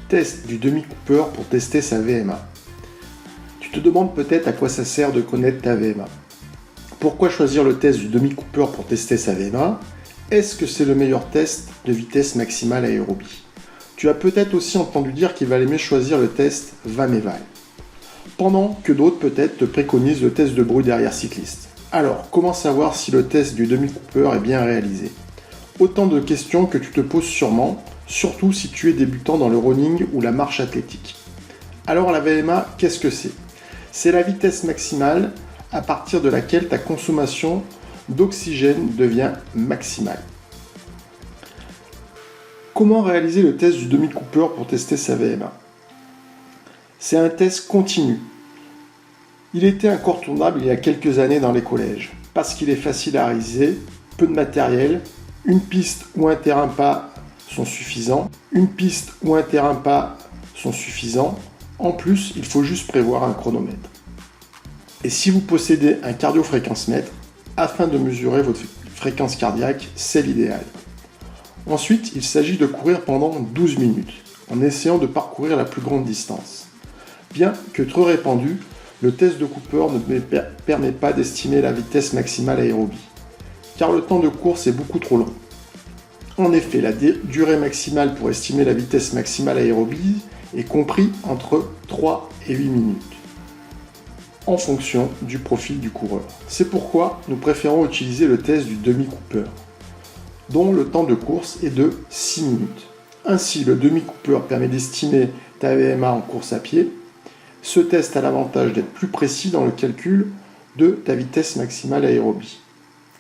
Test du demi-Cooper pour tester sa VMA. Tu te demandes peut-être à quoi ça sert de connaître ta VMA. Pourquoi choisir le test du demi-Cooper pour tester sa VMA? Est-ce que c'est le meilleur test de vitesse maximale aérobie? Tu as peut-être aussi entendu dire qu'il valait mieux choisir le test VAM-EVAL. Pendant que d'autres peut-être te préconisent le test de bruit derrière cycliste. Alors, comment savoir si le test du demi-Cooper est bien réalisé? Autant de questions que tu te poses sûrement, surtout si tu es débutant dans le running ou la marche athlétique. Alors la VMA, qu'est-ce que c'est? C'est la vitesse maximale à partir de laquelle ta consommation d'oxygène devient maximale. Comment réaliser le test du demi-Cooper pour tester sa VMA? C'est un test continu. Il était incontournable il y a quelques années dans les collèges, parce qu'il est facile à réaliser, peu de matériel, une piste ou un terrain plat sont suffisants. En plus, il faut juste prévoir un chronomètre. Et si vous possédez un cardiofréquencemètre, afin de mesurer votre fréquence cardiaque, c'est l'idéal. Ensuite, il s'agit de courir pendant 12 minutes, en essayant de parcourir la plus grande distance. Bien que trop répandu, le test de Cooper ne permet pas d'estimer la vitesse maximale aérobie, car le temps de course est beaucoup trop long. En effet, la durée maximale pour estimer la vitesse maximale aérobie est comprise entre 3 et 8 minutes, en fonction du profil du coureur. C'est pourquoi nous préférons utiliser le test du demi-Cooper, dont le temps de course est de 6 minutes. Ainsi, le demi-Cooper permet d'estimer ta VMA en course à pied. Ce test a l'avantage d'être plus précis dans le calcul de ta vitesse maximale aérobie,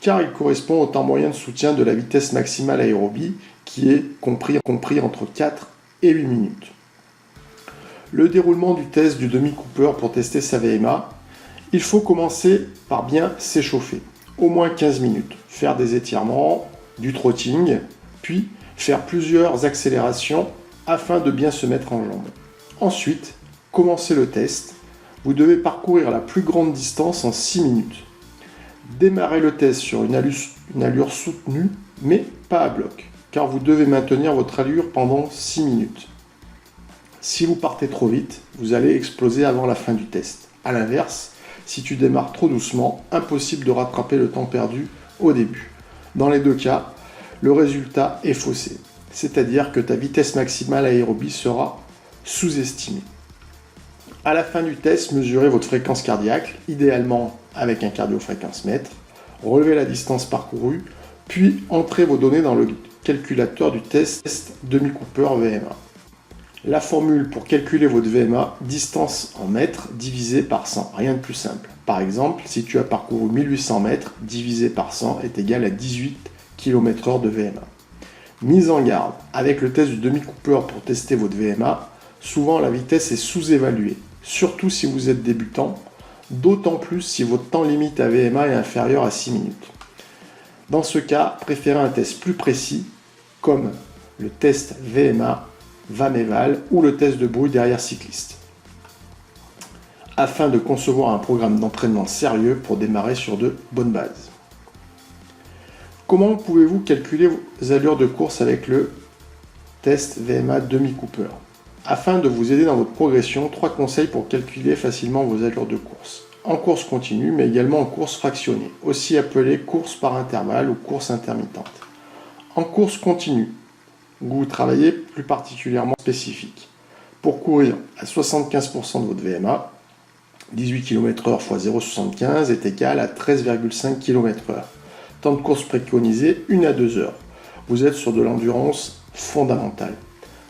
car il correspond au temps moyen de soutien de la vitesse maximale aérobie, qui est compris entre 4 et 8 minutes. Le déroulement du test du demi-Cooper pour tester sa VMA, il faut commencer par bien s'échauffer, au moins 15 minutes, faire des étirements, du trotting, puis faire plusieurs accélérations afin de bien se mettre en jambes. Ensuite, commencez le test. Vous devez parcourir la plus grande distance en 6 minutes. Démarrez le test sur une allure soutenue, mais pas à bloc, car vous devez maintenir votre allure pendant 6 minutes. Si vous partez trop vite, vous allez exploser avant la fin du test. A l'inverse, si tu démarres trop doucement, impossible de rattraper le temps perdu au début. Dans les deux cas, le résultat est faussé, c'est-à-dire que ta vitesse maximale aérobie sera sous-estimée. À la fin du test, mesurez votre fréquence cardiaque, idéalement avec un cardiofréquencemètre, relevez la distance parcourue, puis entrez vos données dans le calculateur du test demi-Cooper VMA. La formule pour calculer votre VMA, distance en mètres divisé par 100, rien de plus simple. Par exemple, si tu as parcouru 1800 mètres, divisé par 100 est égal à 18 km/h de VMA. Mise en garde, avec le test du demi-Cooper pour tester votre VMA, souvent la vitesse est sous-évaluée, surtout si vous êtes débutant, d'autant plus si votre temps limite à VMA est inférieur à 6 minutes. Dans ce cas, préférez un test plus précis, comme le test VMA, VAM-EVAL ou le test de bruit derrière cycliste, afin de concevoir un programme d'entraînement sérieux pour démarrer sur de bonnes bases. Comment pouvez-vous calculer vos allures de course avec le test VMA demi-Cooper? Afin de vous aider dans votre progression, 3 conseils pour calculer facilement vos allures de course. En course continue, mais également en course fractionnée, aussi appelée course par intervalle ou course intermittente. En course continue, vous travaillez plus particulièrement spécifique. Pour courir à 75% de votre VMA, 18 km/h x 0,75 est égal à 13,5 km/h. Temps de course préconisé, 1 à 2 heures. Vous êtes sur de l'endurance fondamentale.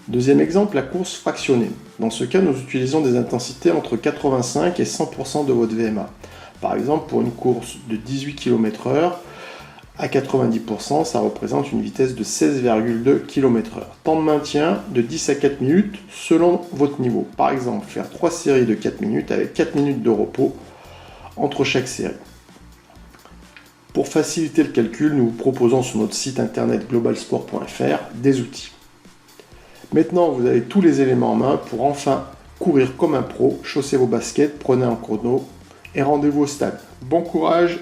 Deuxième exemple, la course fractionnée. Dans ce cas, nous utilisons des intensités entre 85 et 100% de votre VMA. Par exemple, pour une course de 18 km/h, à 90%, ça représente une vitesse de 16,2 km/h. Temps de maintien de 10 à 4 minutes selon votre niveau. Par exemple, faire 3 séries de 4 minutes avec 4 minutes de repos entre chaque série. Pour faciliter le calcul, nous vous proposons sur notre site internet globalsport.fr des outils. Maintenant, vous avez tous les éléments en main pour enfin courir comme un pro, chaussez vos baskets, prenez un chrono et rendez-vous au stade. Bon courage